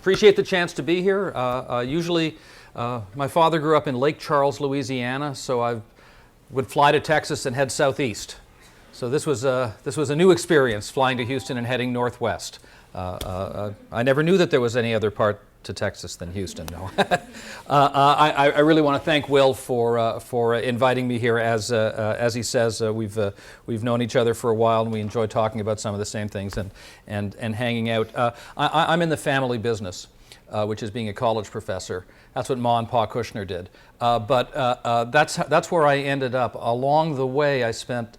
Appreciate the chance to be here. Usually, my father grew up in Lake Charles, Louisiana, so I would fly to Texas and head southeast. So this was a new experience, flying to Houston and heading northwest. I never knew that there was any other part to Texas than Houston. No. I really want to thank Will for inviting me here. As he says, we've known each other for a while, and we enjoy talking about some of the same things and hanging out. I'm in the family business, which is being a college professor. That's what Ma and Pa Kushner did. But that's where I ended up. Along the way, I spent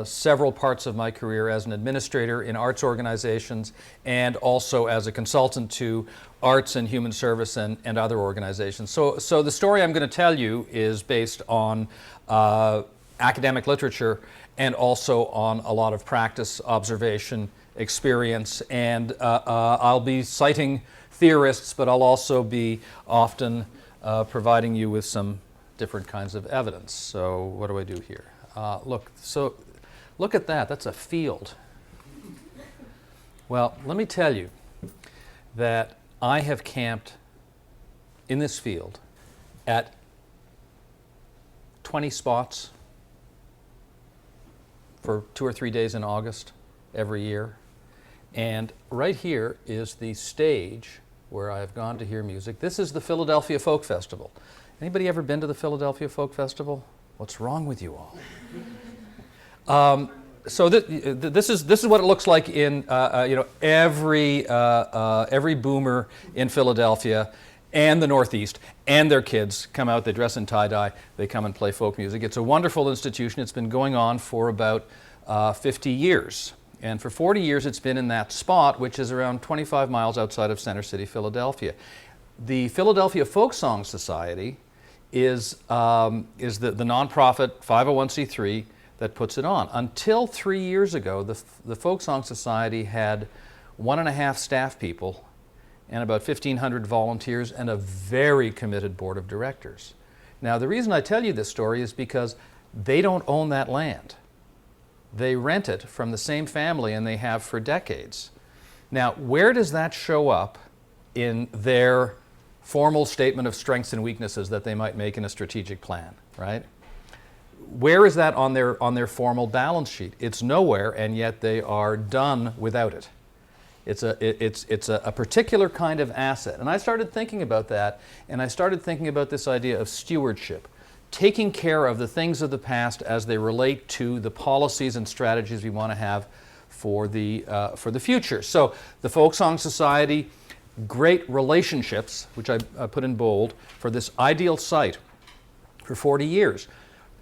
several parts of my career as an administrator in arts organizations and also as a consultant to arts and human service and other organizations. So the story I'm going to tell you is based on academic literature and also on a lot of practice, observation, experience, and I'll be citing theorists, but I'll also be often providing you with some different kinds of evidence. So what do I do here? Look at that. That's a field. Well, let me tell you that I have camped in this field at 20 spots for 2 or 3 days in August every year. And right here is the stage where I've gone to hear music. This is the Philadelphia Folk Festival. Anybody ever been to the Philadelphia Folk Festival? What's wrong with you all? So this is what it looks like in every boomer in Philadelphia and the Northeast and their kids come out. They dress in tie-dye. They come and play folk music. It's a wonderful institution. It's been going on for about 50 years. And for 40 years, it's been in that spot, which is around 25 miles outside of Center City, Philadelphia. The Philadelphia Folk Song Society is the nonprofit 501c3 that puts it on. Until 3 years ago, the Folk Song Society had 1.5 staff people and about 1,500 volunteers and a very committed board of directors. Now, the reason I tell you this story is because they don't own that land. They rent it from the same family, and they have for decades. Now, where does that show up in their formal statement of strengths and weaknesses that they might make in a strategic plan, right? Where is that on their formal balance sheet? It's nowhere, and yet they are done without it. It's a particular kind of asset. And I started thinking about that, and I started thinking about this idea of stewardship. Taking care of the things of the past as they relate to the policies and strategies we want to have for the future. So the Folk Song Society, great relationships, which I put in bold, for this ideal site for 40 years.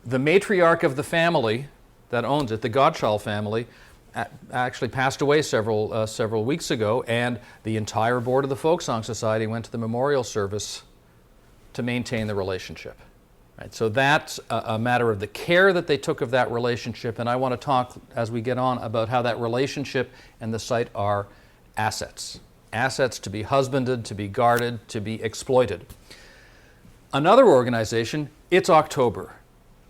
The matriarch of the family that owns it, the Godshall family, actually passed away several weeks ago, and the entire board of the Folk Song Society went to the memorial service to maintain the relationship. Right, so that's a matter of the care that they took of that relationship, and I want to talk as we get on about how that relationship and the site are assets. Assets to be husbanded, to be guarded, to be exploited. Another organization, it's October.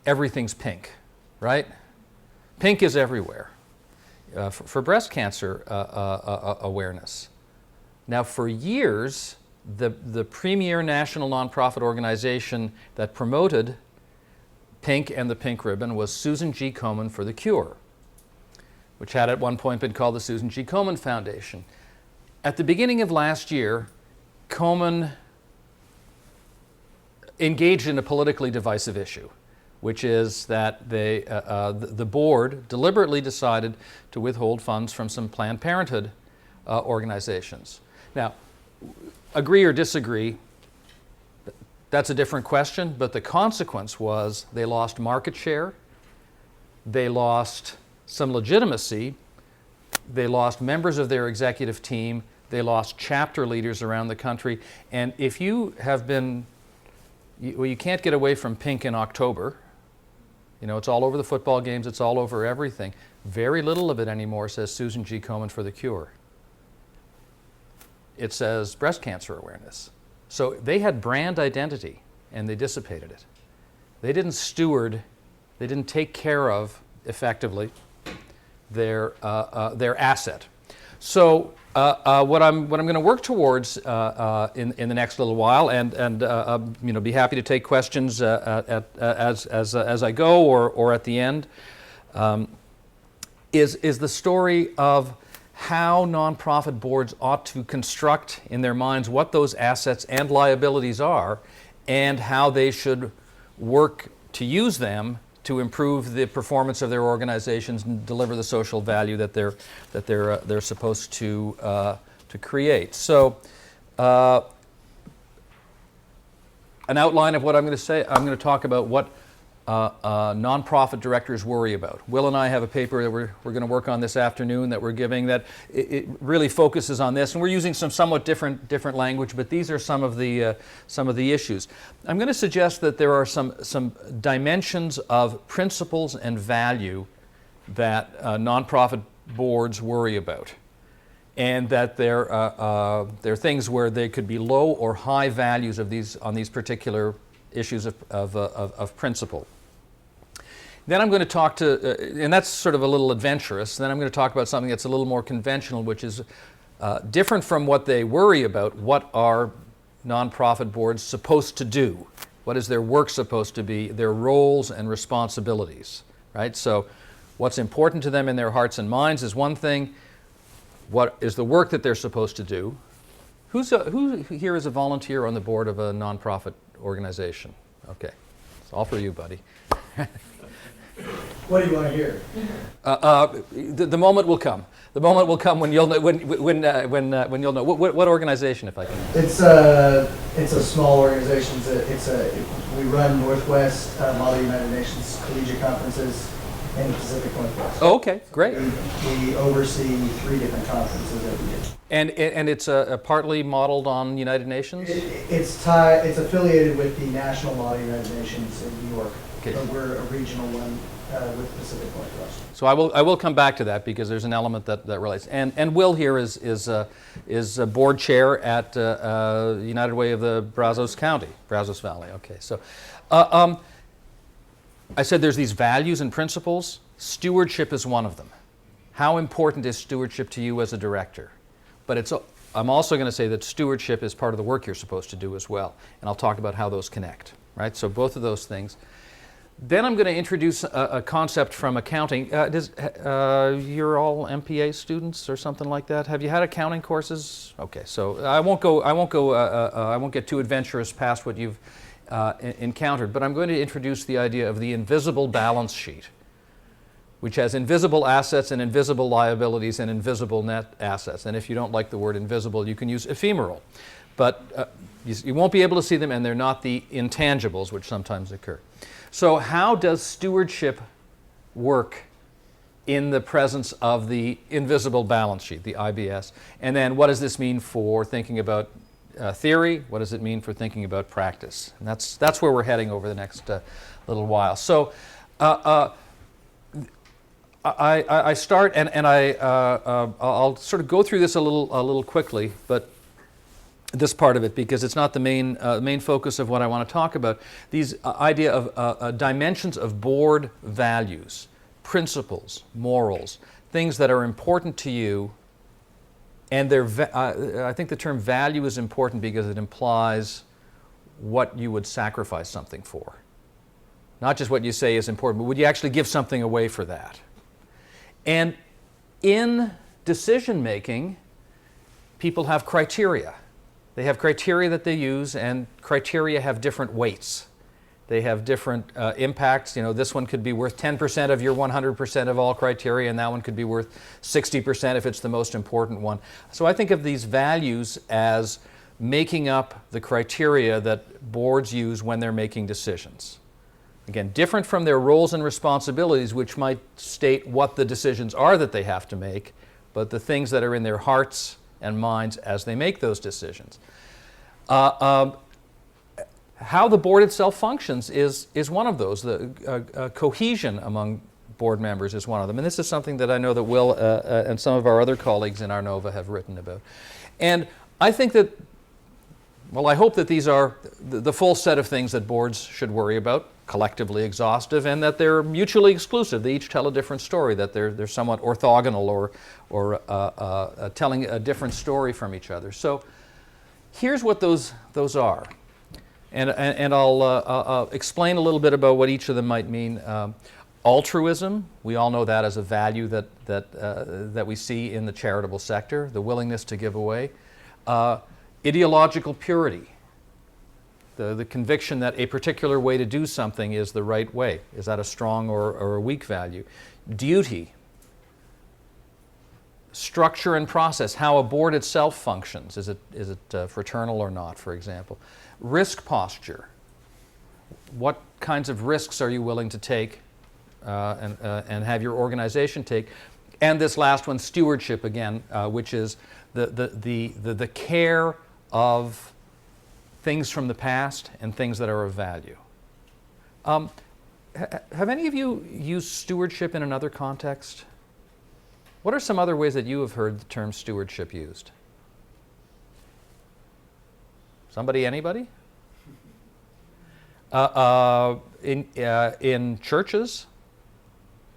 Everything's pink, right? Pink is everywhere for breast cancer awareness. Now, for years, the premier national nonprofit organization that promoted pink and the pink ribbon was Susan G. Komen for the Cure, which had at one point been called the Susan G. Komen Foundation. At the beginning of last year, Komen engaged in a politically divisive issue, which is that the board deliberately decided to withhold funds from some Planned Parenthood organizations. Now, agree or disagree, that's a different question, but the consequence was they lost market share, they lost some legitimacy, they lost members of their executive team, they lost chapter leaders around the country, and if you have been, you can't get away from pink in October. You know, it's all over the football games, it's all over everything. Very little of it anymore says Susan G. Komen for the Cure. It says breast cancer awareness. So they had brand identity and they dissipated it. They didn't steward, they didn't take care of effectively their asset. So what I'm going to work towards in the next little while, and be happy to take questions as I go or at the end, is the story of how nonprofit boards ought to construct in their minds what those assets and liabilities are, and how they should work to use them to improve the performance of their organizations and deliver the social value that they're supposed to create. So, an outline of what I'm going to say. I'm going to talk about what nonprofit directors worry about. Will and I have a paper that we're going to work on this afternoon that we're giving that it really focuses on this, and we're using some somewhat different language, but these are some of the issues. I'm going to suggest that there are some dimensions of principles and value that nonprofit boards worry about, and that there are things where they could be low or high values of on these particular issues of principle. Then I'm going to talk and that's sort of a little adventurous, then I'm going to talk about something that's a little more conventional, which is different from what they worry about. What are nonprofit boards supposed to do? What is their work supposed to be? Their roles and responsibilities, right? So what's important to them in their hearts and minds is one thing. What is the work that they're supposed to do? Who here is a volunteer on the board of a nonprofit organization? Okay, it's all for you, buddy. What do you want to hear? The moment will come. The moment will come when you'll know. When you'll know. What organization, if I can? It's a small organization. We run Northwest Model United Nations collegiate conferences in the Pacific Northwest. Oh, okay, great. We oversee 3 different conferences every year. And it's partly modeled on United Nations? It's affiliated with the National Model United Nations in New York. Okay. But we're a regional one with Pacific Northwest. So I will come back to that because there's an element that relates. And Will here is a board chair at United Way of the Brazos Valley. Okay, so I said there's these values and principles. Stewardship is one of them. How important is stewardship to you as a director? But I'm also going to say that stewardship is part of the work you're supposed to do as well. And I'll talk about how those connect, right? So both of those things. Then I'm going to introduce a concept from accounting. You're all MPA students or something like that. Have you had accounting courses? Okay, so I won't get too adventurous past what you've encountered. But I'm going to introduce the idea of the invisible balance sheet, which has invisible assets and invisible liabilities and invisible net assets. And if you don't like the word invisible, you can use ephemeral. But you won't be able to see them, and they're not the intangibles which sometimes occur. So how does stewardship work in the presence of the invisible balance sheet, the IBS? And then what does this mean for thinking about theory? What does it mean for thinking about practice? And that's where we're heading over the next little while. So I start, and I'll sort of go through this a little quickly, but this part of it, because it's not the main focus of what I want to talk about. These idea of dimensions of board values, principles, morals, things that are important to you, and I think the term value is important because it implies what you would sacrifice something for. Not just what you say is important, but would you actually give something away for that? And in decision making, people have criteria. They have criteria that they use, and criteria have different weights. They have different impacts. This one could be worth 10% of your 100% of all criteria, and that one could be worth 60% if it's the most important one. So I think of these values as making up the criteria that boards use when they're making decisions. Again, different from their roles and responsibilities, which might state what the decisions are that they have to make, but the things that are in their hearts and minds as they make those decisions. How the board itself functions is one of those. The cohesion among board members is one of them. And this is something that I know that Will and some of our other colleagues in Arnova have written about. And I think that, I hope that these are the full set of things that boards should worry about. collectively exhaustive, and that they're mutually exclusive. They each tell a different story, that they're somewhat orthogonal or telling a different story from each other. So here's what those are. And I'll explain a little bit about what each of them might mean. Altruism, we all know that as a value that we see in the charitable sector, the willingness to give away. Ideological purity, the conviction that a particular way to do something is the right way. Is that a strong or a weak value? Duty, structure and process, how a board itself functions. Is it fraternal or not, for example? Risk posture, what kinds of risks are you willing to take and have your organization take? And this last one, stewardship again, which is the care of things from the past and things that are of value. Have any of you used stewardship in another context? What are some other ways that you have heard the term stewardship used? Somebody, anybody? In churches,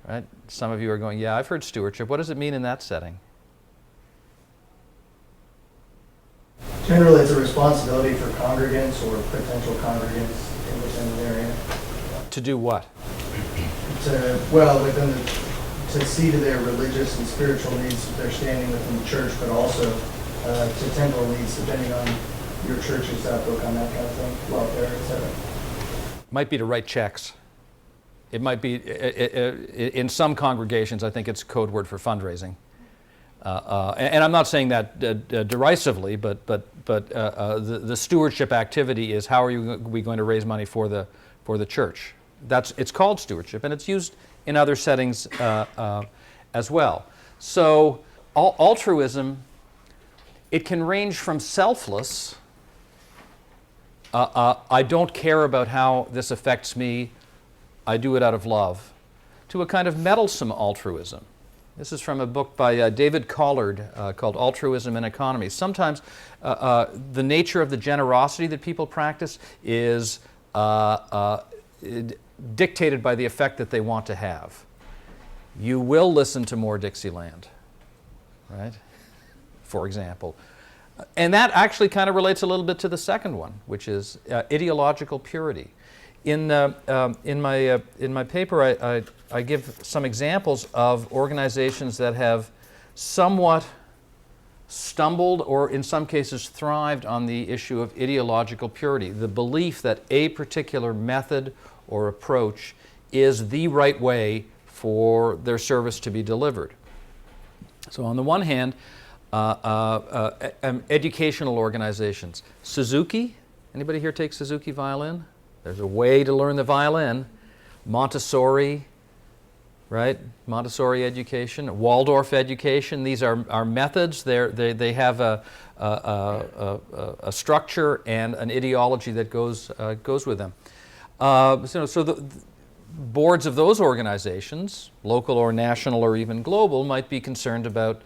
right? Some of you are going, yeah, I've heard stewardship. What does it mean in that setting? Generally, it's a responsibility for congregants or potential congregants within an area. To do what? To see to their religious and spiritual needs if they're standing within the church, but also to temporal needs, depending on your church's outlook on that kind of thing, welfare, etc. Might be to write checks. It might be, in some congregations, I think it's a code word for fundraising. And I'm not saying that derisively, but the stewardship activity is how are we going to raise money for the church? It's called stewardship, and it's used in other settings as well. So altruism, it can range from selfless, I don't care about how this affects me, I do it out of love, to a kind of meddlesome altruism. This is from a book by David Collard called Altruism and Economy. Sometimes the nature of the generosity that people practice is dictated by the effect that they want to have. You will listen to more Dixieland, right? For example. And that actually kind of relates a little bit to the second one, which is ideological purity. In my paper, I give some examples of organizations that have somewhat stumbled or in some cases thrived on the issue of ideological purity, the belief that a particular method or approach is the right way for their service to be delivered. So on the one hand, educational organizations. Suzuki, anybody here take Suzuki violin? There's a way to learn the violin. Montessori, right? Montessori education, Waldorf education. These are methods. They have a structure and an ideology that goes with them. So the boards of those organizations, local or national or even global, might be concerned about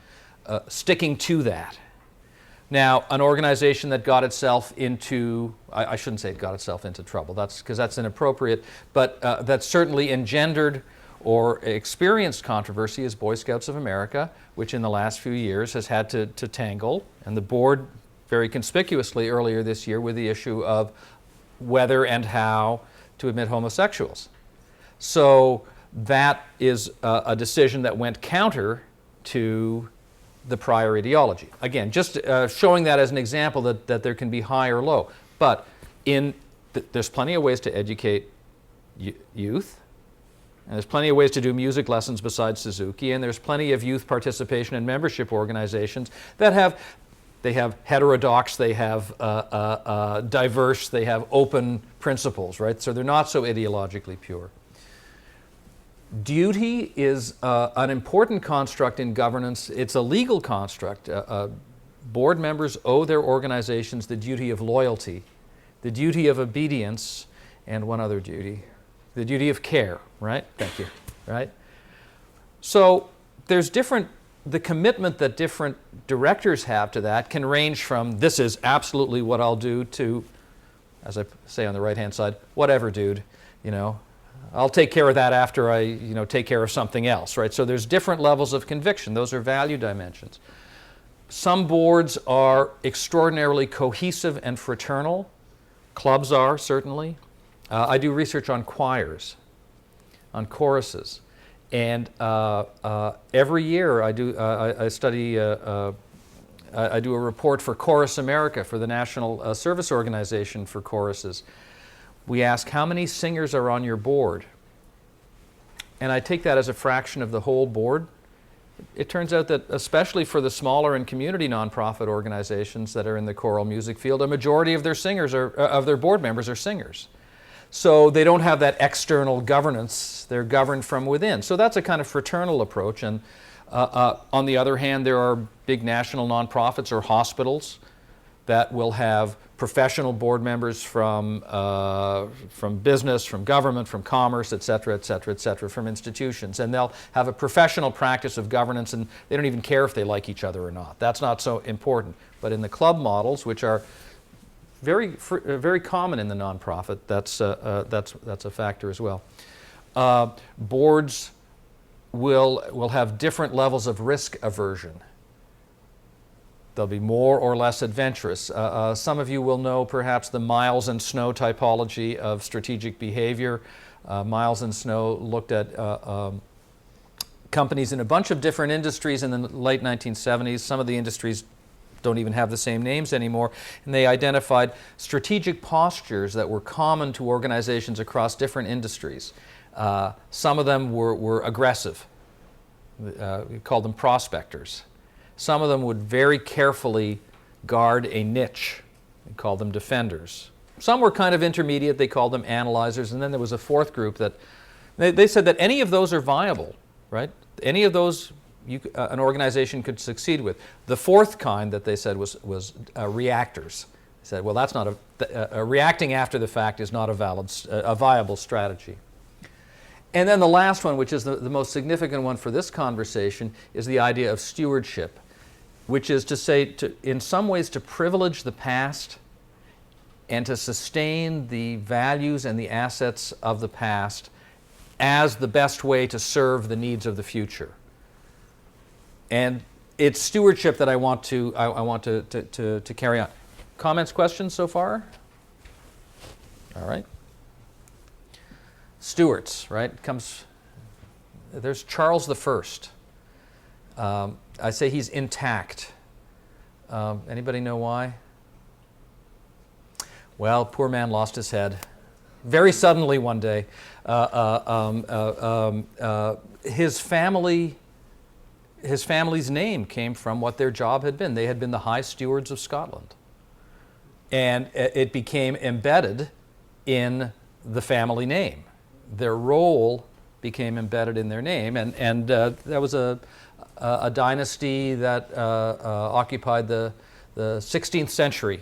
sticking to that. Now, an organization that got itself into, I shouldn't say it got itself into trouble, because that's inappropriate, but that certainly engendered or experienced controversy is Boy Scouts of America, which in the last few years has had to tangle, and the board very conspicuously earlier this year with the issue of whether and how to admit homosexuals. So that is a decision that went counter to the prior ideology. Again, just showing that as an example that there can be high or low. But there's plenty of ways to educate youth, and there's plenty of ways to do music lessons besides Suzuki, and there's plenty of youth participation and membership organizations that have heterodox, they have diverse, they have open principles, right? So they're not so ideologically pure. Duty is an important construct in governance. It's a legal construct. Board members owe their organizations the duty of loyalty, the duty of obedience, and one other duty, the duty of care, right? Thank you, right? So there's the commitment that different directors have to that can range from this is absolutely what I'll do to, as I say on the right-hand side, whatever, dude, you know, I'll take care of that after I, take care of something else, right? So there's different levels of conviction. Those are value dimensions. Some boards are extraordinarily cohesive and fraternal. Clubs are, certainly. I do research on choirs, on choruses. And every year I do I do a report for Chorus America, for the National Service Organization for Choruses. We ask, how many singers are on your board? And I take that as a fraction of the whole board. It turns out that, especially for the smaller and community nonprofit organizations that are in the choral music field, a majority of their singers of their board members are singers. So they don't have that external governance. They're governed from within. So that's a kind of fraternal approach. And on the other hand, there are big national nonprofits or hospitals that will have professional board members from business, from government, from commerce, et cetera, from institutions. And they'll have a professional practice of governance, and they don't even care if they like each other or not. That's not so important. But in the club models, which are very common in the nonprofit, that's a factor as well. Boards will have different levels of risk aversion. They'll be more or less adventurous. Some of you will know perhaps the Miles and Snow typology of strategic behavior. Miles and Snow looked at companies in a bunch of different industries in the late 1970s. Some of the industries don't even have the same names anymore. And they identified strategic postures that were common to organizations across different industries. Some of them were aggressive. We called them prospectors. Some of them would very carefully guard a niche. We called them defenders. Some were kind of intermediate. They called them analyzers. And then there was a fourth group that they said that any of those are viable, right? Any of those an organization could succeed with. The fourth kind that they said was reactors. They said, well, that's not reacting after the fact is not a viable strategy. And then the last one, which is the most significant one for this conversation, is the idea of stewardship, which is to say, in some ways, to privilege the past and to sustain the values and the assets of the past as the best way to serve the needs of the future. And it's stewardship that I want to carry on. Comments, questions so far? All right. Stewards, right? There's Charles I. I say he's intact. Anybody know why? Well, poor man lost his head very suddenly one day. His family's name came from what their job had been. They had been the High Stewards of Scotland. And it became embedded in the family name. Their role became embedded in their name, and that was a dynasty that occupied the 16th century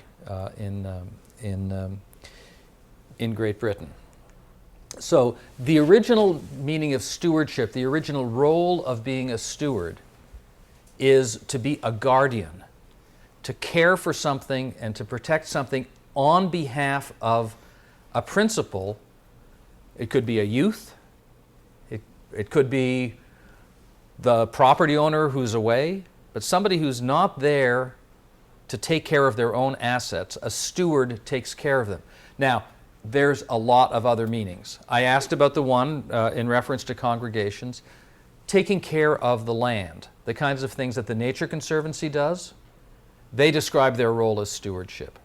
in Great Britain. So the original meaning of stewardship, the original role of being a steward, is to be a guardian, to care for something and to protect something on behalf of a principle. It could be a youth. It could be the property owner who's away, but somebody who's not there to take care of their own assets. A steward takes care of them. Now, there's a lot of other meanings. I asked about the one in reference to congregations. Taking care of the land, the kinds of things that the Nature Conservancy does, they describe their role as stewardship.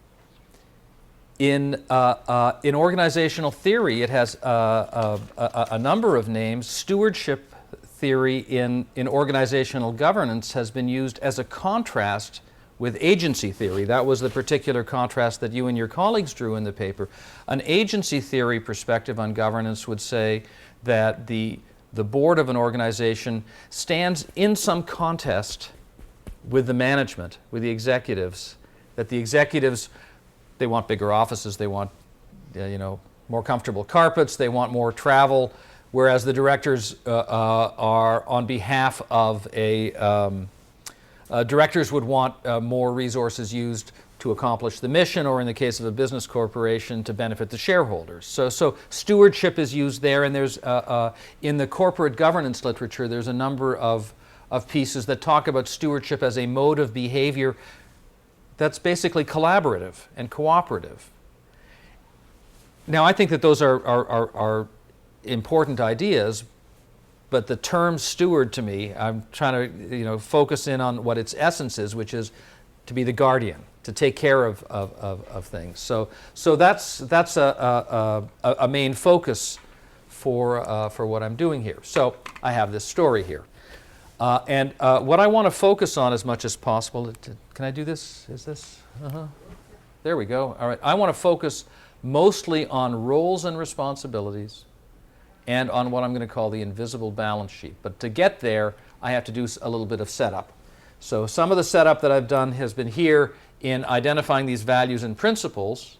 In organizational theory, it has a number of names. Stewardship theory in organizational governance has been used as a contrast with agency theory. That was the particular contrast that you and your colleagues drew in the paper. An agency theory perspective on governance would say that the board of an organization stands in some contest with the management, with the executives, that the executives, they want bigger offices, they want more comfortable carpets, they want more travel, whereas the directors are on behalf of directors would want more resources used to accomplish the mission, or in the case of a business corporation, to benefit the shareholders. So stewardship is used there, and there's in the corporate governance literature, there's a number of pieces that talk about stewardship as a mode of behavior that's basically collaborative and cooperative. Now, I think that those are important ideas, but the term steward, to me, I'm trying to focus in on what its essence is, which is to be the guardian, to take care of things. So that's a main focus for what I'm doing here. So I have this story here. And what I want to focus on as much as possible, can I do this? Is this? There we go. All right. I want to focus mostly on roles and responsibilities and on what I'm going to call the invisible balance sheet. But to get there, I have to do a little bit of setup. So some of the setup that I've done has been here in identifying these values and principles.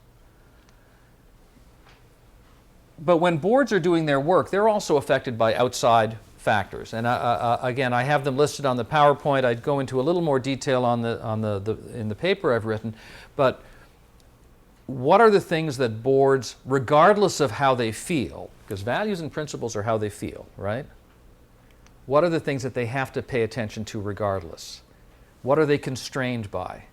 But when boards are doing their work, they're also affected by outside factors. And again, I have them listed on the PowerPoint. I'd go into a little more detail in the paper I've written. But what are the things that boards, regardless of how they feel, because values and principles are how they feel, right? What are the things that they have to pay attention to regardless? What are they constrained by?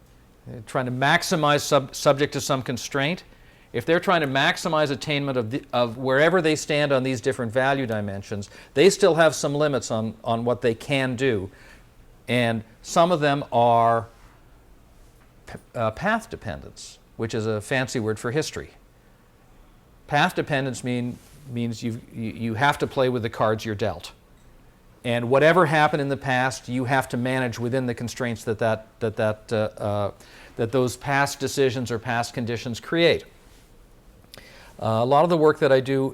They're trying to maximize subject to some constraint. If they're trying to maximize attainment of wherever they stand on these different value dimensions, they still have some limits on what they can do. And some of them are path dependence, which is a fancy word for history. Path dependence means you have to play with the cards you're dealt. And whatever happened in the past, you have to manage within the constraints that those past decisions or past conditions create. A lot of the work that I do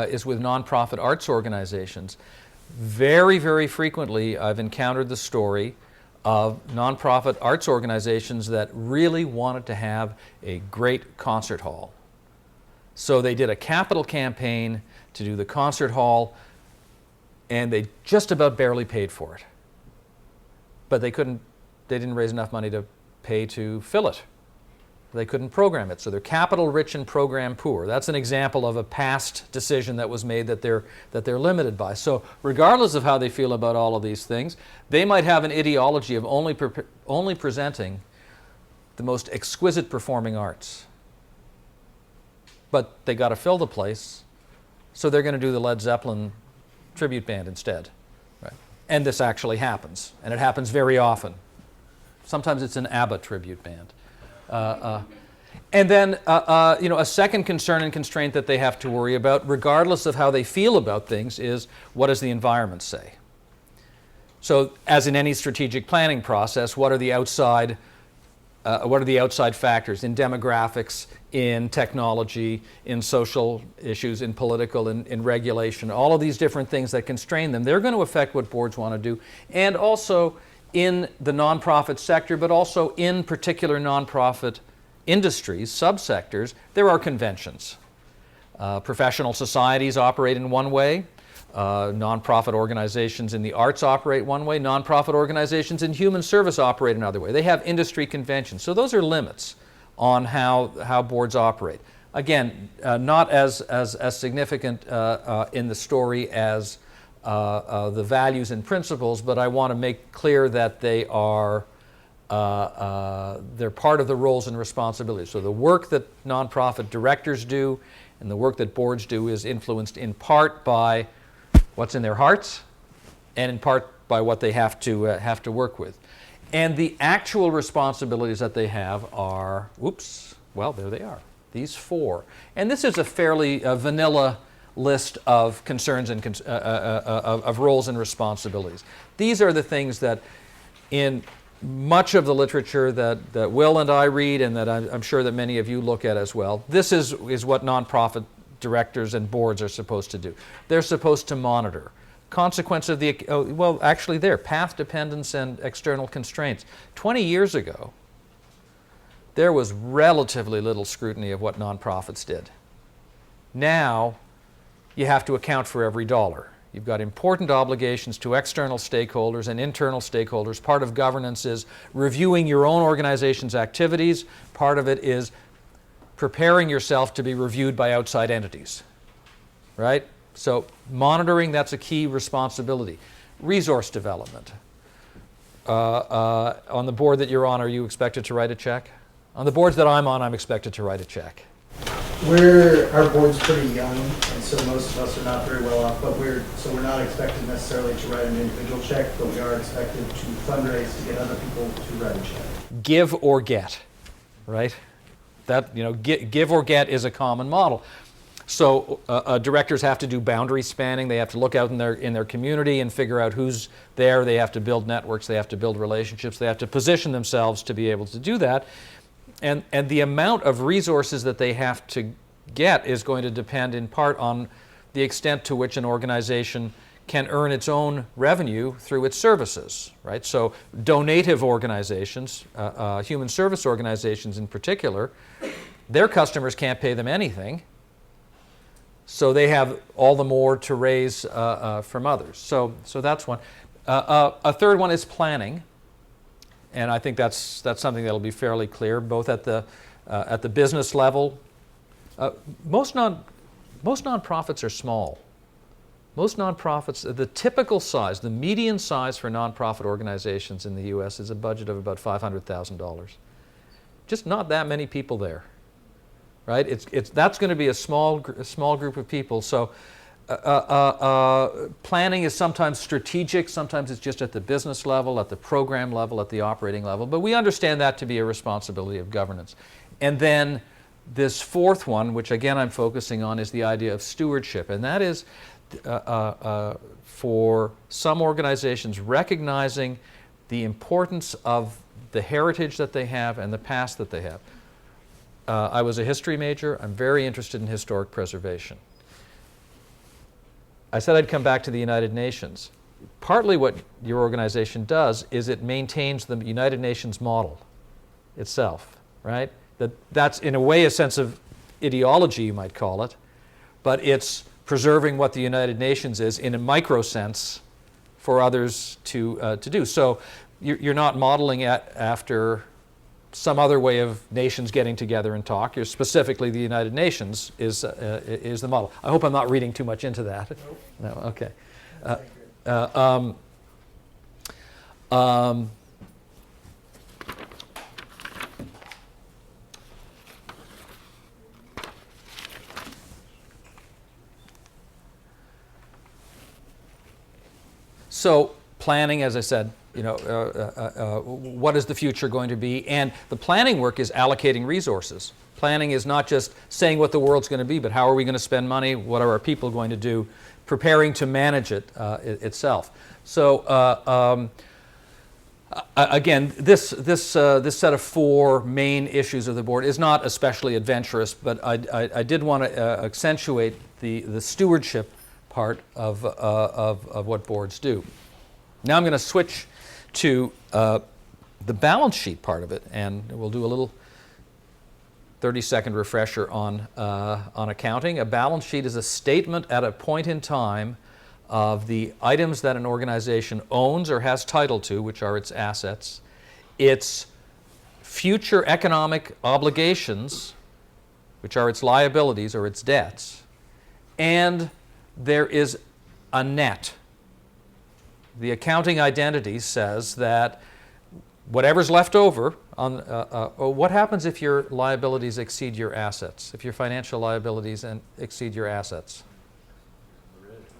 is with nonprofit arts organizations. Very, very frequently, I've encountered the story of nonprofit arts organizations that really wanted to have a great concert hall. So they did a capital campaign to do the concert hall, and they just about barely paid for it. But they didn't raise enough money to pay to fill it. They couldn't program it. So they're capital rich and program poor. That's an example of a past decision that was made that they're limited by. So regardless of how they feel about all of these things, they might have an ideology of only presenting the most exquisite performing arts. But they got to fill the place, so they're going to do the Led Zeppelin tribute band instead. Right? And this actually happens, and it happens very often. Sometimes it's an ABBA tribute band. And then a second concern and constraint that they have to worry about, regardless of how they feel about things, is what does the environment say? So as in any strategic planning process, what are the outside factors in demographics, in technology, in social issues, in political, in regulation, all of these different things that constrain them? They're going to affect what boards want to do, and also in the nonprofit sector, but also in particular nonprofit industries, subsectors, there are conventions. Professional societies operate in one way. Nonprofit organizations in the arts operate one way. Nonprofit organizations in human service operate another way. They have industry conventions. So those are limits on how boards operate. Again, not as significant in the story as the values and principles, but I want to make clear that they're part of the roles and responsibilities. So the work that nonprofit directors do and the work that boards do is influenced in part by what's in their hearts and in part by what they have to work with. And the actual responsibilities that they have are, well, there they are, these four. And this is a fairly vanilla list of concerns and of roles and responsibilities. These are the things that in much of the literature that Will and I read and that I'm sure that many of you look at as well, this is what nonprofit directors and boards are supposed to do. They're supposed to monitor. Consequence of path dependence and external constraints. 20 years ago, there was relatively little scrutiny of what nonprofits did. Now, you have to account for every dollar. You've got important obligations to external stakeholders and internal stakeholders. Part of governance is reviewing your own organization's activities. Part of it is preparing yourself to be reviewed by outside entities, right? So monitoring, that's a key responsibility. Resource development. On the board that you're on, are you expected to write a check? On the boards that I'm on, I'm expected to write a check. Our board's pretty young, and so most of us are not very well off, but we're not expected necessarily to write an individual check, but we are expected to fundraise to get other people to write a check. Give or get, right? That, give or get is a common model. So directors have to do boundary spanning. They have to look out in their community and figure out who's there. They have to build networks. They have to build relationships. They have to position themselves to be able to do that. And the amount of resources that they have to get is going to depend in part on the extent to which an organization can earn its own revenue through its services, right? So donative organizations, human service organizations in particular, their customers can't pay them anything, so they have all the more to raise from others. So that's one. A third one is planning. And I think that's something that'll be fairly clear, both at the business level. Most nonprofits are small. Most nonprofits, the typical size, the median size for nonprofit organizations in the U.S. is a budget of about $500,000. Just not that many people there, right? That's going to be a small group of people. So. Planning is sometimes strategic, sometimes it's just at the business level, at the program level, at the operating level, but we understand that to be a responsibility of governance. And then this fourth one, which again I'm focusing on, is the idea of stewardship, and that is for some organizations recognizing the importance of the heritage that they have and the past that they have. I was a history major. I'm very interested in historic preservation. I said I'd come back to the United Nations. Partly what your organization does is it maintains the United Nations model itself, right? That's in a way a sense of ideology, you might call it, but it's preserving what the United Nations is in a micro sense for others to do. So you're not modeling it after some other way of nations getting together and talk. You're specifically the United Nations is the model. I hope I'm not reading too much into that. Nope. No, okay. So planning, as I said, what is the future going to be? And the planning work is allocating resources. Planning is not just saying what the world's going to be, but how are we going to spend money? What are our people going to do? Preparing to manage it itself. So again, this set of four main issues of the board is not especially adventurous, but I did want to accentuate the stewardship part of what boards do. Now I'm going to switch to the balance sheet part of it, and we'll do a little 30-second refresher on accounting. A balance sheet is a statement at a point in time of the items that an organization owns or has title to, which are its assets, its future economic obligations, which are its liabilities or its debts, and there is a net. The accounting identity says that whatever's left over, what happens if your liabilities exceed your assets? If your financial liabilities exceed your assets?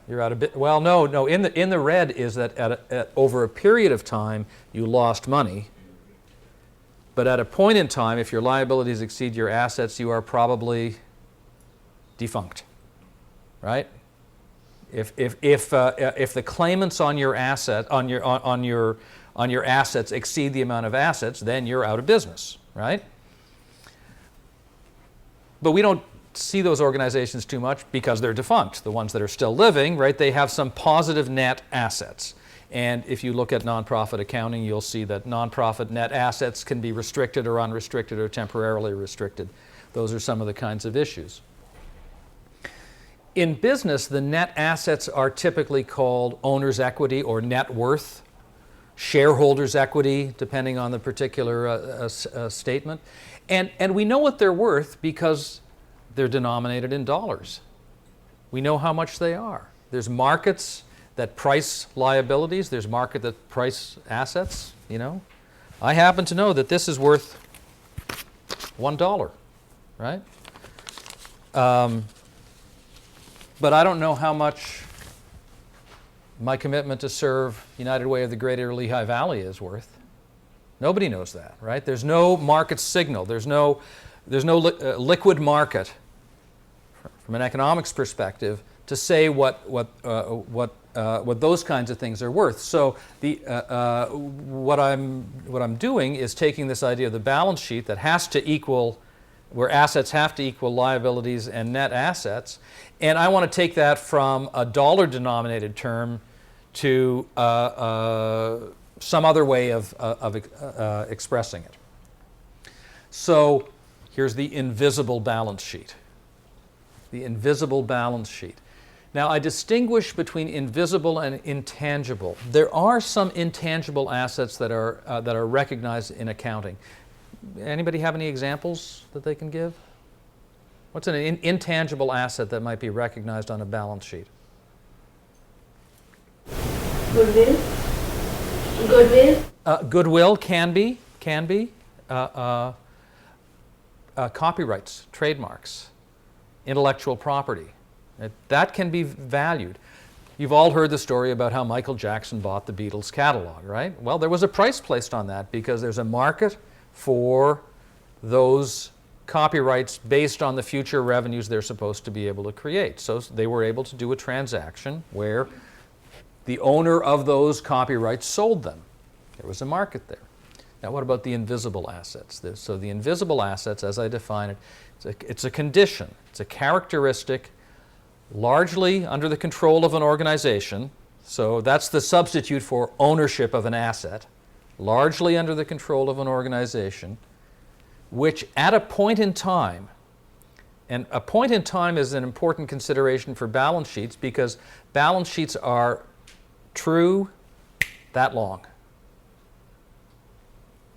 You're out of bit. Well, no. In the red is that over a period of time you lost money, but at a point in time, if your liabilities exceed your assets, you are probably defunct, right? If the claimants on your asset on your assets exceed the amount of assets, then you're out of business, right? But we don't see those organizations too much because they're defunct. The ones that are still living, right, they have some positive net assets. And if you look at nonprofit accounting, you'll see that nonprofit net assets can be restricted or unrestricted or temporarily restricted. Those are some of the kinds of issues. In business, the net assets are typically called owner's equity or net worth, shareholders' equity, depending on the particular statement. And we know what they're worth because they're denominated in dollars. We know how much they are. There's markets that price liabilities. There's market that price assets, you know. I happen to know that this is worth $1, right? But I don't know how much my commitment to serve United Way of the Greater Lehigh Valley is worth. Nobody knows that, right? There's no market signal. There's no liquid market from an economics perspective to say what those kinds of things are worth. So what I'm doing is taking this idea of the balance sheet that has to equal, where assets have to equal liabilities and net assets, and I want to take that from a dollar-denominated term to some other way of expressing it. So here's the invisible balance sheet. The invisible balance sheet. Now, I distinguish between invisible and intangible. There are some intangible assets that are recognized in accounting. Anybody have any examples that they can give? What's an intangible asset that might be recognized on a balance sheet? Goodwill. Goodwill. Goodwill can be. Copyrights, trademarks, intellectual property. That can be valued. You've all heard the story about how Michael Jackson bought the Beatles catalog, right? Well, there was a price placed on that because there's a market for those copyrights based on the future revenues they're supposed to be able to create. So they were able to do a transaction where the owner of those copyrights sold them. There was a market there. Now, what about the invisible assets? So the invisible assets, as I define it, it's a condition, it's a characteristic largely under the control of an organization. So that's the substitute for ownership of an asset, largely under the control of an organization, which at a point in time, and a point in time is an important consideration for balance sheets because balance sheets are true that long.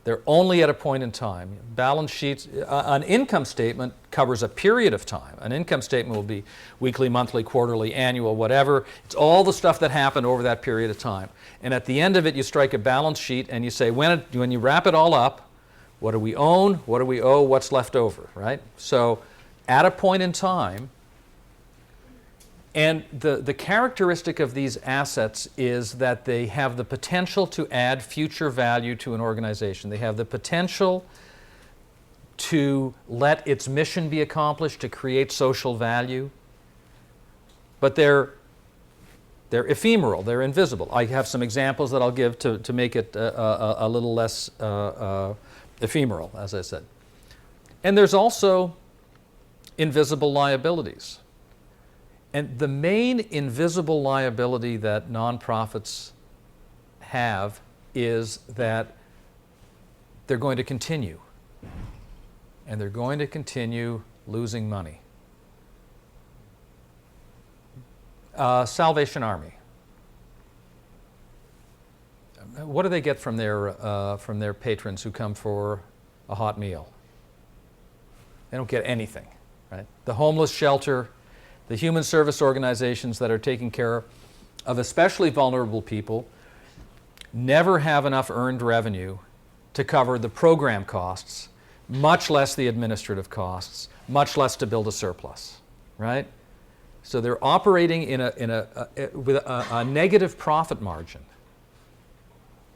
They're only at a point in time. Balance sheets, an income statement covers a period of time. An income statement will be weekly, monthly, quarterly, annual, whatever. It's all the stuff that happened over that period of time. And at the end of it, you strike a balance sheet and you say, when you wrap it all up, what do we own? What do we owe? What's left over, right? So at a point in time, and the characteristic of these assets is that they have the potential to add future value to an organization. They have the potential to let its mission be accomplished, to create social value. But they're ephemeral, they're invisible. I have some examples that I'll give to make it a little less ephemeral, as I said. And there's also invisible liabilities. And the main invisible liability that nonprofits have is that they're going to continue. And they're going to continue losing money. Salvation Army. What do they get from their patrons who come for a hot meal? They don't get anything, right? The homeless shelter, the human service organizations that are taking care of especially vulnerable people never have enough earned revenue to cover the program costs, much less the administrative costs, much less to build a surplus, right? So they're operating with a negative profit margin.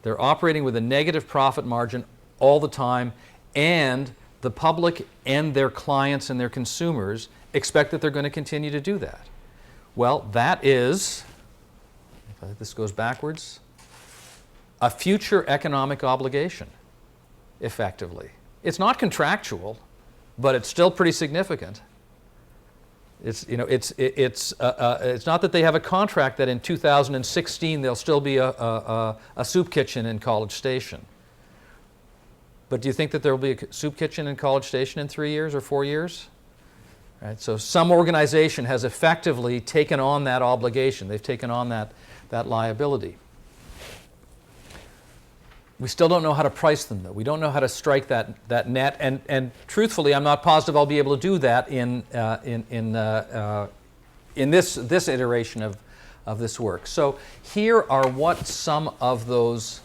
They're operating with a negative profit margin all the time, and the public and their clients and their consumers expect that they're going to continue to do that. Well, that is, if this goes backwards, a future economic obligation, effectively. It's not contractual, but it's still pretty significant. It's not that they have a contract that in 2016 there'll still be a soup kitchen in College Station. But do you think that there will be a soup kitchen in College Station in 3 years or 4 years? Right? So some organization has effectively taken on that obligation. They've taken on that liability. We still don't know how to price them, though. We don't know how to strike that net. And truthfully, I'm not positive I'll be able to do that in this iteration of this work. So here are what some of those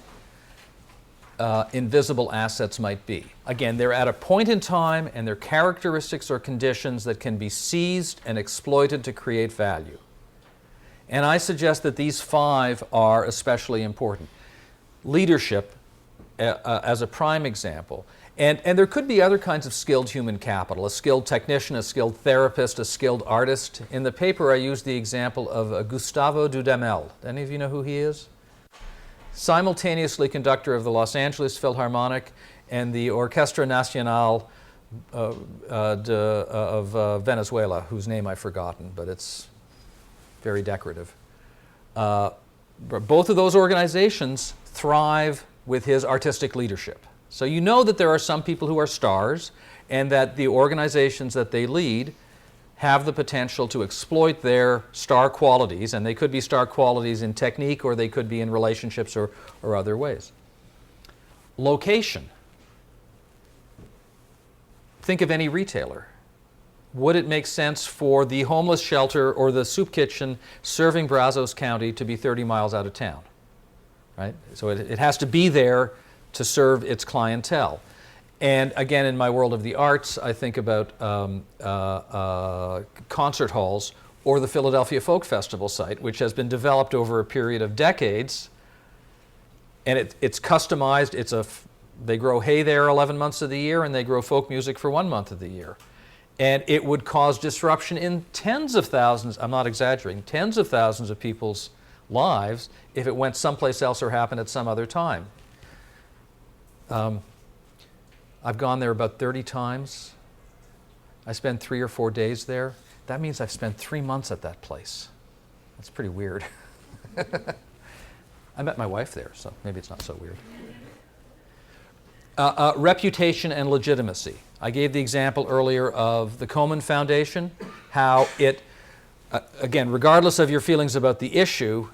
invisible assets might be. Again, they're at a point in time, and they're characteristics or conditions that can be seized and exploited to create value. And I suggest that these 5 are especially important. Leadership, as a prime example. And there could be other kinds of skilled human capital, a skilled technician, a skilled therapist, a skilled artist. In the paper, I used the example of Gustavo Dudamel. Any of you know who he is? Simultaneously conductor of the Los Angeles Philharmonic and the Orquestra Nacional of Venezuela, whose name I've forgotten, but it's very decorative. Both of those organizations thrive with his artistic leadership. So you know that there are some people who are stars, and that the organizations that they lead have the potential to exploit their star qualities, and they could be star qualities in technique, or they could be in relationships or other ways. Location. Think of any retailer. Would it make sense for the homeless shelter or the soup kitchen serving Brazos County to be 30 miles out of town? Right? So it has to be there to serve its clientele. And again, in my world of the arts, I think about concert halls or the Philadelphia Folk Festival site, which has been developed over a period of decades. And it's customized. They grow hay there 11 months of the year, and they grow folk music for 1 month of the year. And it would cause disruption in tens of thousands, I'm not exaggerating, tens of thousands of people's lives if it went someplace else or happened at some other time. I've gone there about 30 times. I spend 3 or 4 days there. That means I've spent 3 months at that place. That's pretty weird. I met my wife there, so maybe it's not so weird. Reputation and legitimacy. I gave the example earlier of the Komen Foundation, how it, again, regardless of your feelings about the issue,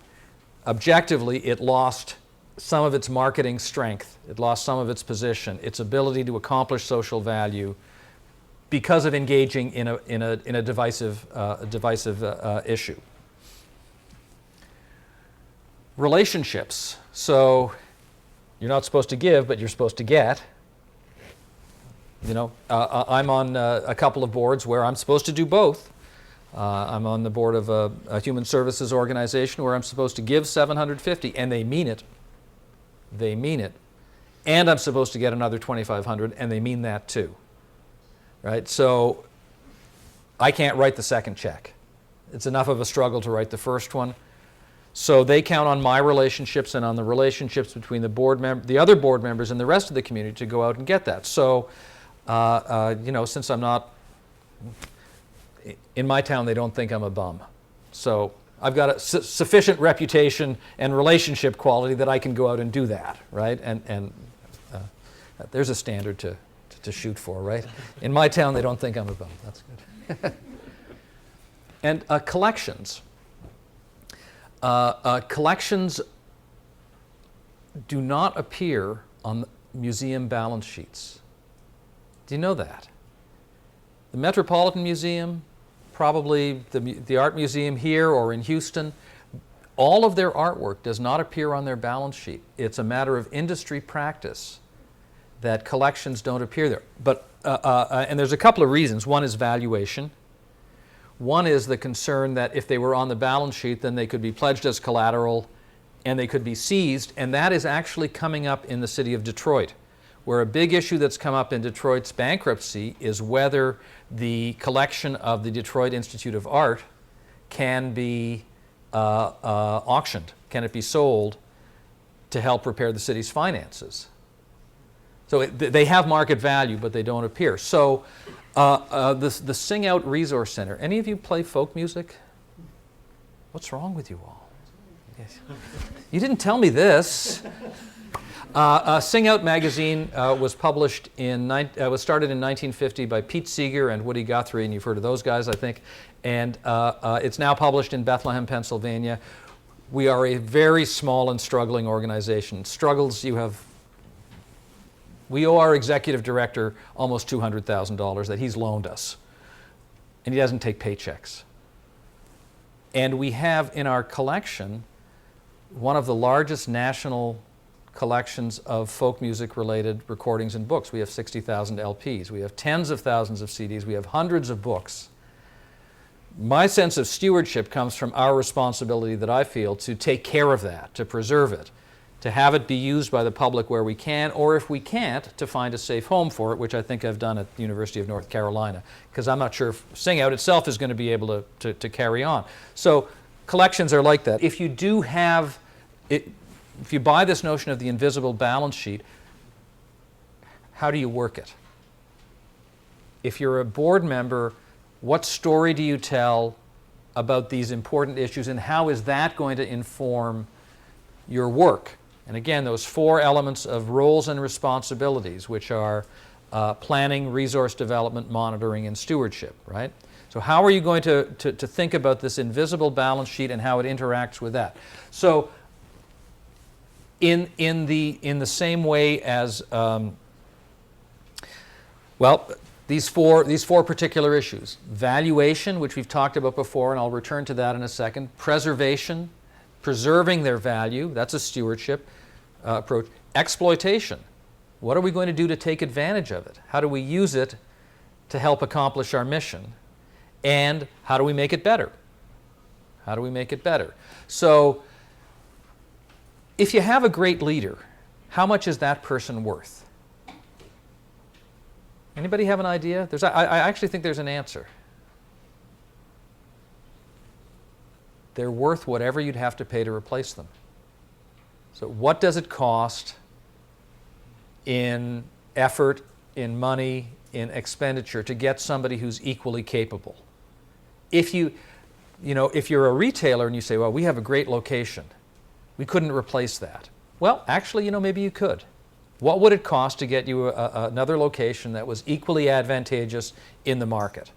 objectively it lost some of its marketing strength. It lost some of its position, its ability to accomplish social value because of engaging in a divisive issue. Relationships. So you're not supposed to give, but you're supposed to get. You know, I'm on a couple of boards where I'm supposed to do both. I'm on the board of a human services organization where I'm supposed to give $750, and they mean it. They mean it. And I'm supposed to get another $2,500, and they mean that too. Right? So I can't write the second check. It's enough of a struggle to write the first one. So they count on my relationships and on the relationships between the other board members and the rest of the community to go out and get that. So, you know, since I'm not in my town, they don't think I'm a bum. So I've got a sufficient reputation and relationship quality that I can go out and do that, right? And there's a standard to shoot for, right? In my town, they don't think I'm a bum. That's good. And collections. Collections do not appear on museum balance sheets. Do you know that? The Metropolitan Museum, probably the Art Museum here or in Houston, all of their artwork does not appear on their balance sheet. It's a matter of industry practice that collections don't appear there. But, and there's a couple of reasons. One is valuation. One is the concern that if they were on the balance sheet, then they could be pledged as collateral and they could be seized, and that is actually coming up in the city of Detroit, where a big issue that's come up in Detroit's bankruptcy is whether the collection of the Detroit Institute of Art can be auctioned. Can it be sold to help repair the city's finances? So they have market value, but they don't appear. So the Sing Out Resource Center. Any of you play folk music? What's wrong with you all? Yes. You didn't tell me this. Sing Out magazine was published was started in 1950 by Pete Seeger and Woody Guthrie, and you've heard of those guys, I think. And it's now published in Bethlehem, Pennsylvania. We are a very small and struggling organization. We owe our executive director almost $200,000 that he's loaned us, and he doesn't take paychecks. And we have in our collection one of the largest national collections of folk music related recordings and books. We have 60,000 LPs. We have tens of thousands of CDs. We have hundreds of books. My sense of stewardship comes from our responsibility that I feel to take care of that, to preserve it, to have it be used by the public where we can, or if we can't, to find a safe home for it, which I think I've done at the University of North Carolina, because I'm not sure if Sing Out itself is going to be able to carry on. So collections are like that. If you do have it, if you buy this notion of the invisible balance sheet, how do you work it? If you're a board member, what story do you tell about these important issues, and how is that going to inform your work? And again, those four elements of roles and responsibilities, which are planning, resource development, monitoring, and stewardship, right? So how are you going to think about this invisible balance sheet and how it interacts with that? So in the same way as, these four particular issues: valuation, which we've talked about before, and I'll return to that in a second; preservation, preserving their value, that's a stewardship approach; exploitation, what are we going to do to take advantage of it? How do we use it to help accomplish our mission? And how do we make it better? How do we make it better? So if you have a great leader, how much is that person worth? Anybody have an idea? I actually think there's an answer. They're worth whatever you'd have to pay to replace them. So what does it cost in effort, in money, in expenditure to get somebody who's equally capable? If you're a retailer and you say, well, we have a great location, we couldn't replace that. Well, actually, maybe you could. What would it cost to get you another location that was equally advantageous in the market?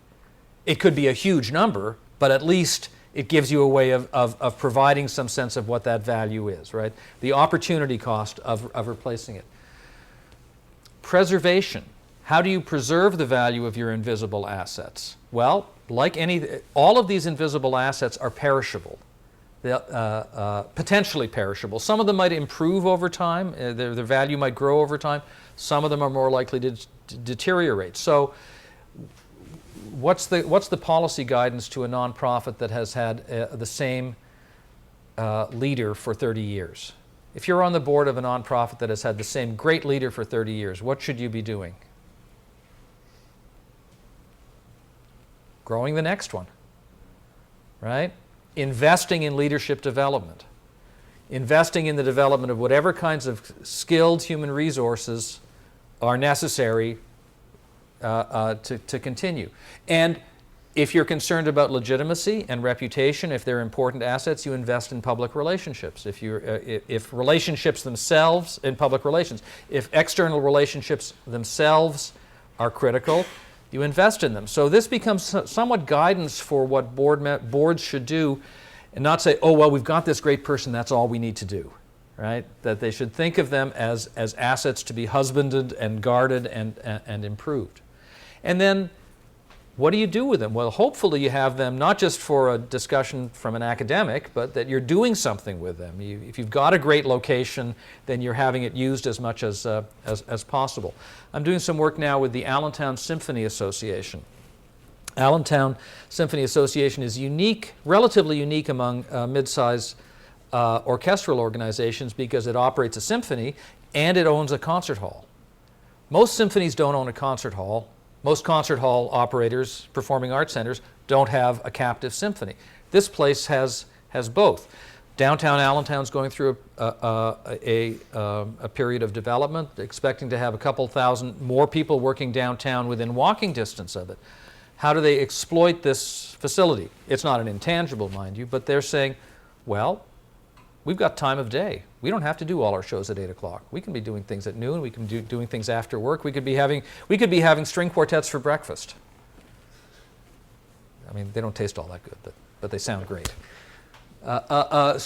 It could be a huge number, but at least it gives you a way of providing some sense of what that value is, right? The opportunity cost of replacing it. Preservation. How do you preserve the value of your invisible assets? Well, all of these invisible assets are perishable. Potentially perishable. Some of them might improve over time. Their value might grow over time. Some of them are more likely to deteriorate. So what's the policy guidance to a nonprofit that has had the same leader for 30 years? If you're on the board of a nonprofit that has had the same great leader for 30 years, what should you be doing? Growing the next one, right? Investing in leadership development, investing in the development of whatever kinds of skilled human resources are necessary to continue. And if you're concerned about legitimacy and reputation, if they're important assets, you invest in public relationships. If relationships themselves, in public relations, if external relationships themselves are critical, you invest in them. So this becomes somewhat guidance for what boards should do, and not say, oh, well, we've got this great person, that's all we need to do, right? That they should think of them as assets to be husbanded and guarded and improved. And then what do you do with them? Well, hopefully you have them not just for a discussion from an academic, but that you're doing something with them. If you've got a great location, then you're having it used as much as possible. I'm doing some work now with the Allentown Symphony Association. Allentown Symphony Association is unique, relatively unique among mid-sized orchestral organizations because it operates a symphony and it owns a concert hall. Most symphonies don't own a concert hall. Most concert hall operators, performing arts centers, don't have a captive symphony. This place has both. Downtown Allentown is going through a period of development, expecting to have a couple thousand more people working downtown within walking distance of it. How do they exploit this facility? It's not an intangible, mind you, but they're saying, well, We've got time of day. We don't have to do all our shows at 8 o'clock. We can be doing things at noon. We can be doing things after work. We could be having string quartets for breakfast. I mean, they don't taste all that good, but they sound great. If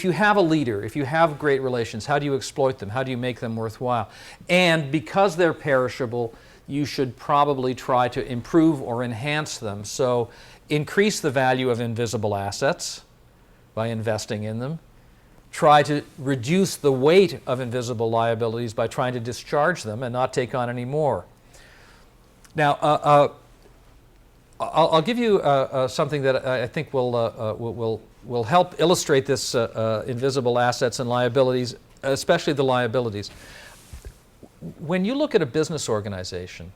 you have a leader, if you have great relations, how do you exploit them? How do you make them worthwhile? And because they're perishable, you should probably try to improve or enhance them. So increase the value of invisible assets by investing in them. Try to reduce the weight of invisible liabilities by trying to discharge them and not take on any more. Now, I'll give you something that I think will help illustrate this invisible assets and liabilities, especially the liabilities. When you look at a business organization,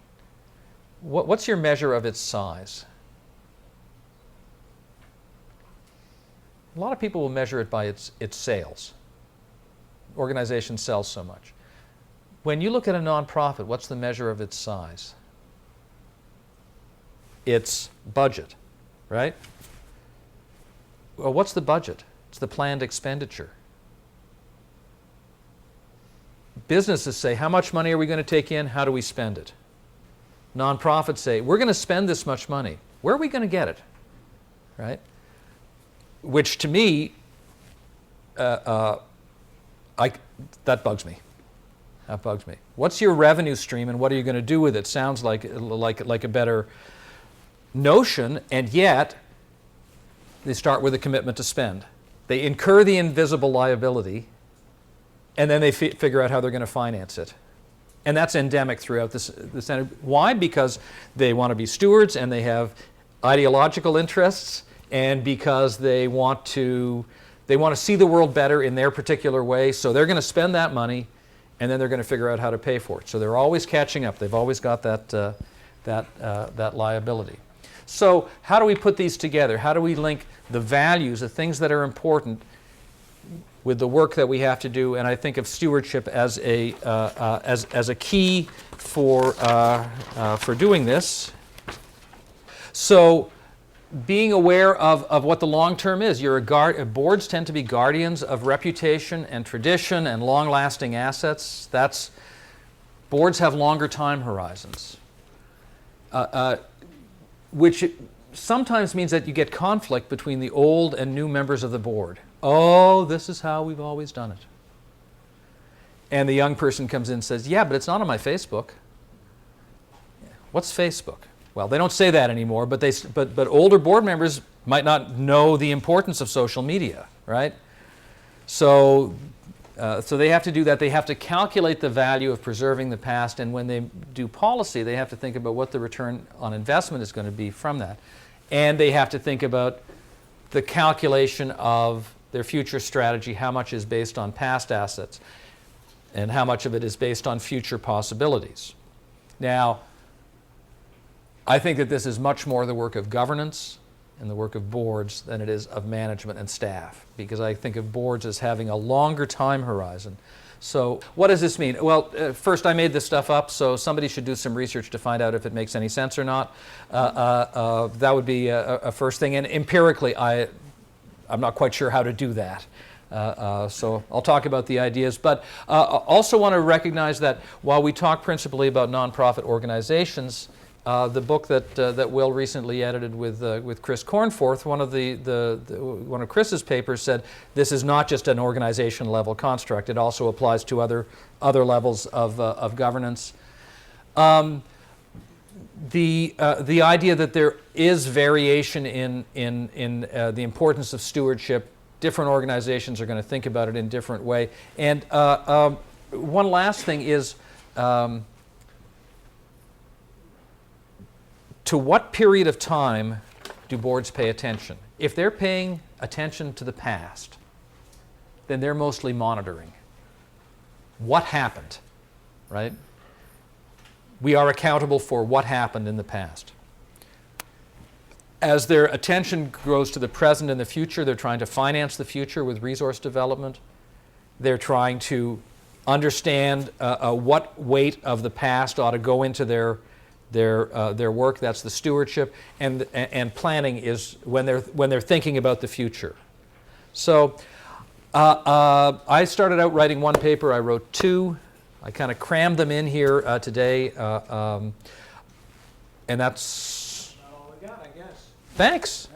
what's your measure of its size? A lot of people will measure it by its sales. Organization sells so much. When you look at a nonprofit, what's the measure of its size? Its budget, right? Well, what's the budget? It's the planned expenditure. Businesses say, how much money are we going to take in? How do we spend it? Nonprofits say, we're going to spend this much money. Where are we going to get it? Right? Which to me, that bugs me. That bugs me. What's your revenue stream and what are you going to do with it? Sounds like a better notion, and yet they start with a commitment to spend. They incur the invisible liability, and then they figure out how they're going to finance it. And that's endemic throughout this. Why? Because they want to be stewards and they have ideological interests, and because they want to see the world better in their particular way, so they're going to spend that money, and then they're going to figure out how to pay for it. So they're always catching up. They've always got that liability. So how do we put these together? How do we link the values, the things that are important, with the work that we have to do? And I think of stewardship as a key for doing this. So being aware of what the long term is. Boards tend to be guardians of reputation and tradition and long-lasting assets. Boards have longer time horizons, which sometimes means that you get conflict between the old and new members of the board. Oh, this is how we've always done it. And the young person comes in and says, yeah, but it's not on my Facebook. What's Facebook? Well, they don't say that anymore, but older board members might not know the importance of social media, right? So they have to do that. They have to calculate the value of preserving the past, and when they do policy, they have to think about what the return on investment is going to be from that. And they have to think about the calculation of their future strategy, how much is based on past assets, and how much of it is based on future possibilities. Now, I think that this is much more the work of governance and the work of boards than it is of management and staff, because I think of boards as having a longer time horizon. So what does this mean? Well, first, I made this stuff up, so somebody should do some research to find out if it makes any sense or not. That would be a first thing. And empirically, I'm not quite sure how to do that. So I'll talk about the ideas, but also want to recognize that while we talk principally about nonprofit organizations, the book that Will recently edited with Chris Cornforth, one of Chris's papers said this is not just an organization level construct. It also applies to other levels of governance. The idea that there is variation in the importance of stewardship. Different organizations are going to think about it in different way. And one last thing is, to what period of time do boards pay attention? If they're paying attention to the past, then they're mostly monitoring. What happened, right? We are accountable for what happened in the past. As their attention grows to the present and the future, they're trying to finance the future with resource development. They're trying to understand what weight of the past ought to go into their work. That's the stewardship, and planning is when they're thinking about the future. So I started out writing one paper. I wrote two. I kind of crammed them in here today. And that's... Not all we got, I guess. Thanks.